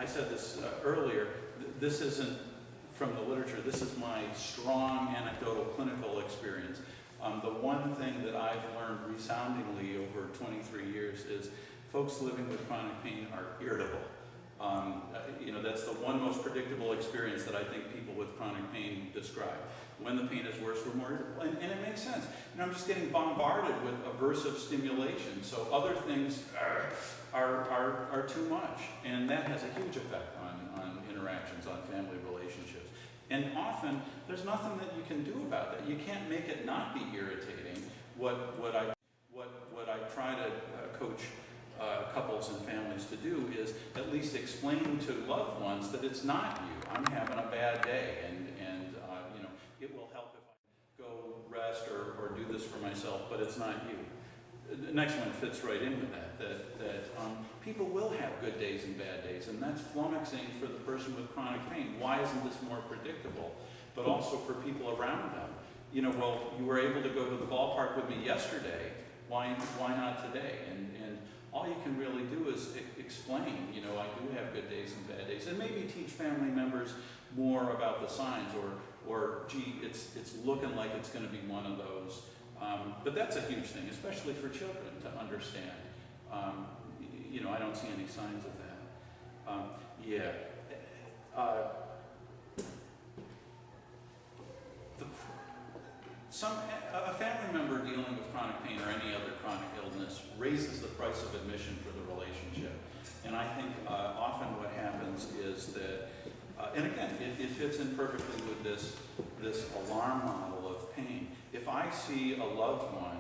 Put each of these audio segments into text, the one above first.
I said this earlier, this isn't from the literature, this is my strong anecdotal clinical experience. The one thing that I've learned resoundingly over 23 years is folks living with chronic pain are irritable. That's the one most predictable experience that I think people with chronic pain describe. When the pain is worse, we're more irritable. And it makes sense. I'm just getting bombarded with aversive stimulation, so other things are too much. And that has a huge effect on interactions, on family relationships. And often, there's nothing that you can do about that. You can't make it not be irritating. What I try to coach couples and families to do is at least explain to loved ones that it's not you. I'm having a bad day, and it will help if I go rest or do this for myself, but it's not you. The next one fits right in with that people will have good days and bad days, and that's flummoxing for the person with chronic pain. Why isn't this more predictable? But also for people around them. Well, you were able to go to the ballpark with me yesterday, why not today? And all you can really do is explain, I do have good days and bad days, and maybe teach family members more about the signs, or gee, it's looking like it's going to be one of those. But that's a huge thing, especially for children to understand. I don't see any signs of that. A family member dealing with chronic pain or any other chronic illness raises the price of admission for the relationship. And I think often what happens is that, and again, it fits in perfectly with this alarm model of pain. If I see a loved one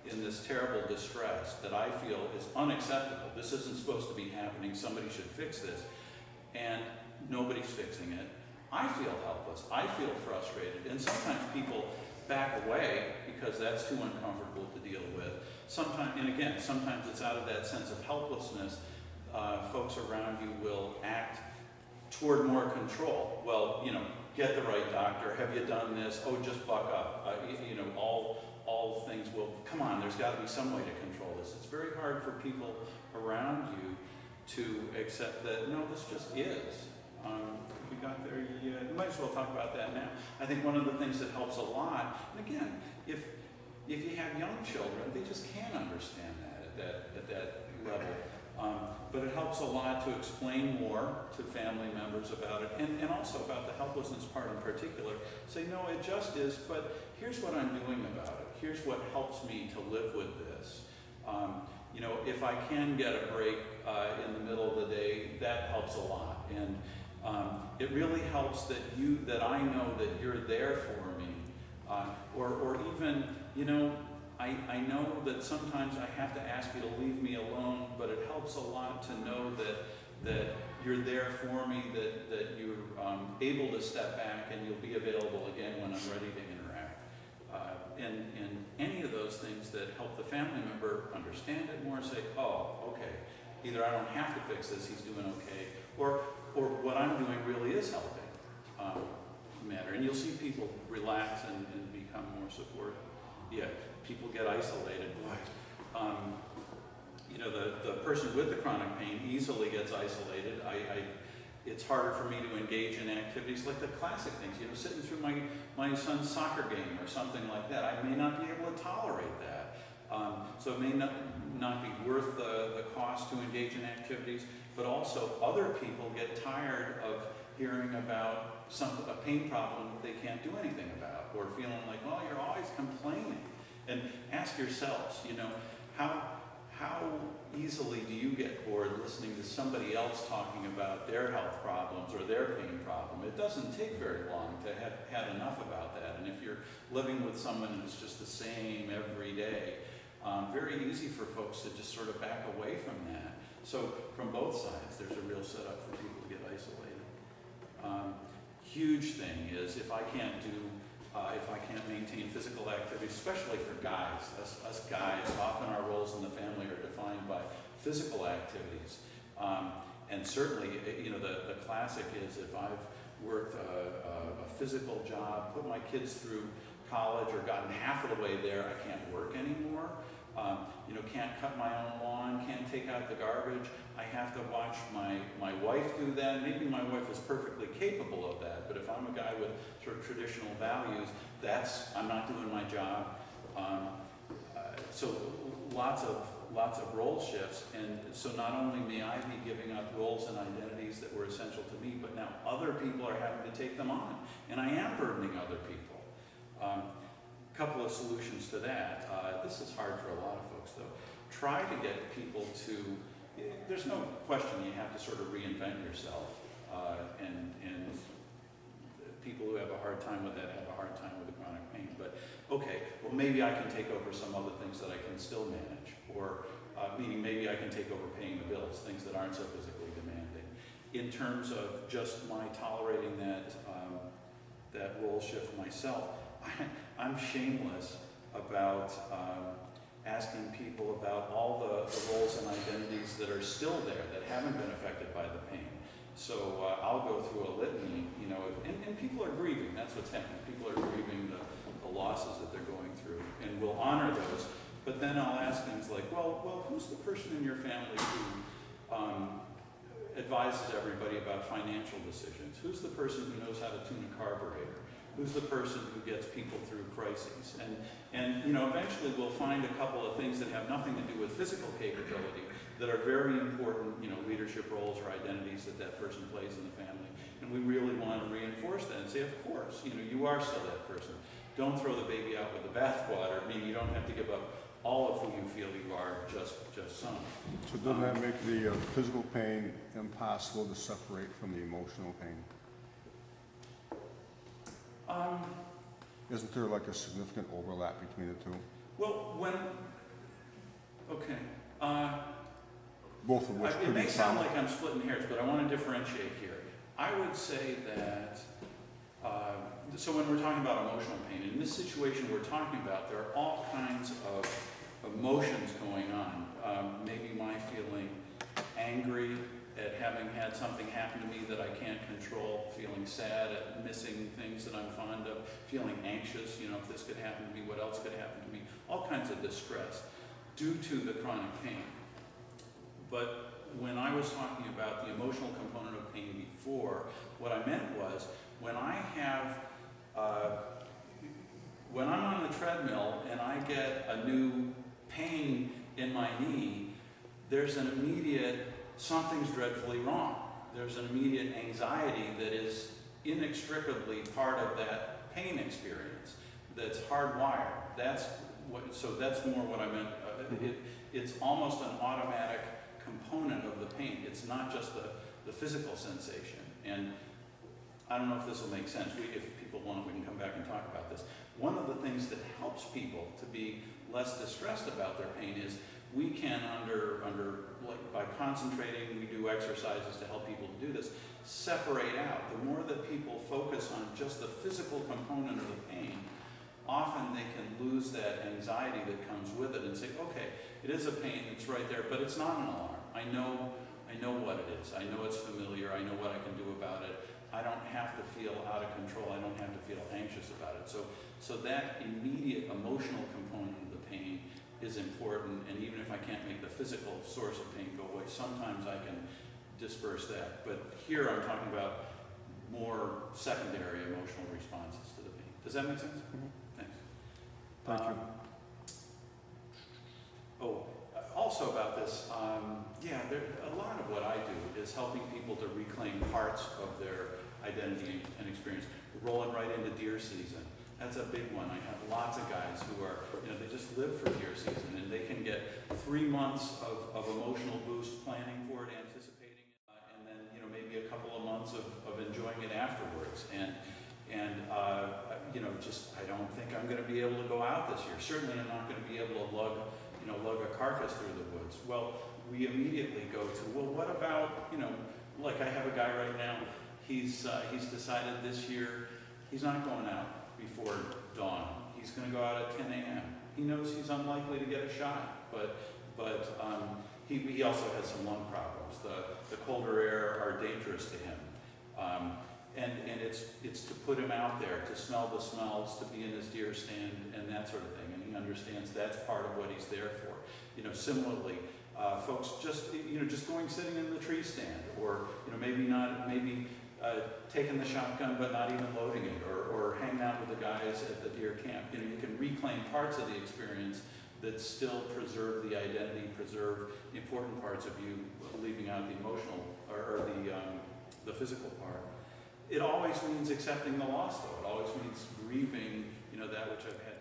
in this terrible distress that I feel is unacceptable, this isn't supposed to be happening, somebody should fix this, and nobody's fixing it, I feel helpless, I feel frustrated, and sometimes people back away because that's too uncomfortable to deal with. Sometimes it's out of that sense of helplessness. Folks around you will act toward more control. Well, get the right doctor. Have you done this? Oh, just buck up. All things will, come on, there's got to be some way to control this. It's very hard for people around you to accept that, no, this just is. We got there yet? We might as well talk about that now. I think one of the things that helps a lot, and again, if you have young children, they just can't understand that at that level. But it helps a lot to explain more to family members about it, and also about the helplessness part in particular. Say, no, it just is, but here's what I'm doing about it. Here's what helps me to live with this. If I can get a break in the middle of the day, that helps a lot. And it really helps that I know that you're there for me. Or even, I know that sometimes I have to ask you to leave me alone, but it helps a lot to know that you're there for me, that you're able to step back and you'll be available again when I'm ready to interact. And any of those things that help the family member understand it more, say, oh, okay, either I don't have to fix this, he's doing okay, or what I'm doing really is helping matter. And you'll see people relax and become more supportive. Yeah, people get isolated. The person with the chronic pain easily gets isolated. It's harder for me to engage in activities like the classic things, sitting through my son's soccer game or something like that. I may not be able to tolerate that. So it may not be worth the cost to engage in activities, but also other people get tired of hearing about a pain problem that they can't do anything about, or feeling like, well, you're always complaining. And ask yourselves, how easily do you get bored listening to somebody else talking about their health problems or their pain problem? It doesn't take very long to have had enough about that. And if you're living with someone who's just the same every day, very easy for folks to just sort of back away from that. So from both sides, there's a real setup for people to get isolated. Huge thing is if I can't maintain physical activity, especially for guys, us guys, often our roles in the family are defined by physical activities. And certainly, the classic is if I've worked a physical job, put my kids through college or gotten half of the way there, I can't work anymore. Can't cut my own lawn, can't take out the garbage. I have to watch my wife do that. Maybe my wife is perfectly capable of that, but if I'm a guy with sort of traditional values, I'm not doing my job. So lots of role shifts, and so not only may I be giving up roles and identities that were essential to me, but now other people are having to take them on, and I am burdening other people. Couple of solutions to that. This is hard for a lot of folks, though. Try to get people to, there's no question you have to sort of reinvent yourself, and people who have a hard time with that have a hard time with the chronic pain. But okay, well maybe I can take over some other things that I can still manage, or meaning maybe I can take over paying the bills, things that aren't so physically demanding. In terms of just my tolerating that role shift myself, I'm shameless about asking people about all the roles and identities that are still there, that haven't been affected by the pain. So I'll go through a litany, and people are grieving. That's what's happening. People are grieving the losses that they're going through, and we'll honor those. But then I'll ask things like, well, who's the person in your family who advises everybody about financial decisions? Who's the person who knows how to tune a carburetor? Who's the person who gets people through crises? And eventually we'll find a couple of things that have nothing to do with physical capability that are very important, leadership roles or identities that person plays in the family. And we really want to reinforce that and say, of course, you are still that person. Don't throw the baby out with the bathwater, meaning you don't have to give up all of who you feel you are, just some. So doesn't that make the physical pain impossible to separate from the emotional pain? Isn't there like a significant overlap between the two? Well, Both of which could it be may sound like I'm splitting hairs, but I want to differentiate here. I would say that, so when we're talking about emotional pain, in this situation we're talking about, there are all kinds of emotions going on. Maybe my feeling angry at having had something happen to me that I can't control, feeling sad at missing things that I'm fond of, feeling anxious, if this could happen to me, what else could happen to me, all kinds of distress due to the chronic pain. But when I was talking about the emotional component of pain before, what I meant was when I'm on the treadmill and I get a new pain in my knee, there's an immediate something's dreadfully wrong. There's an immediate anxiety that is inextricably part of that pain experience that's hardwired. That's more what I meant. It's almost an automatic component of the pain. It's not just the physical sensation. And I don't know if this will make sense. If people want, we can come back and talk about this. One of the things that helps people to be less distressed about their pain is we can, by concentrating, we do exercises to help people to do this, separate out. The more that people focus on just the physical component of the pain, often they can lose that anxiety that comes with it and say, okay, it is a pain, it's right there, but it's not an alarm. I know what it is. I know it's familiar. I know what I can do about it. I don't have to feel out of control. I don't have to feel anxious about it. So that immediate emotional component of the pain is important, and even if I can't make the physical source of pain go away, sometimes I can disperse that. But here I'm talking about more secondary emotional responses to the pain. Does that make sense? Mm-hmm. Thanks. Thank you. Also about this, a lot of what I do is helping people to reclaim parts of their identity and experience. We're rolling right into deer season. That's a big one. I have lots of guys who are, they just live for deer season, and they can get 3 months of emotional boost planning for it, anticipating it, and then, maybe a couple of months of enjoying it afterwards. And I don't think I'm going to be able to go out this year. Certainly I'm not going to be able to lug a carcass through the woods. Well, we immediately go to, what about, like I have a guy right now, he's decided this year he's not going out before dawn. He's going to go out at 10 a.m. He knows he's unlikely to get a shot, but he also has some lung problems. The colder air are dangerous to him. And it's to put him out there, to smell the smells, to be in his deer stand and that sort of thing. And he understands that's part of what he's there for. Similarly, folks just, just going sitting in the tree stand, or, maybe taking the shotgun but not even loading it, or hanging out with the guys at the deer camp. You can reclaim parts of the experience that still preserve the identity, preserve the important parts of you, leaving out the emotional or the physical part. It always means accepting the loss, though. It always means grieving, that which I've had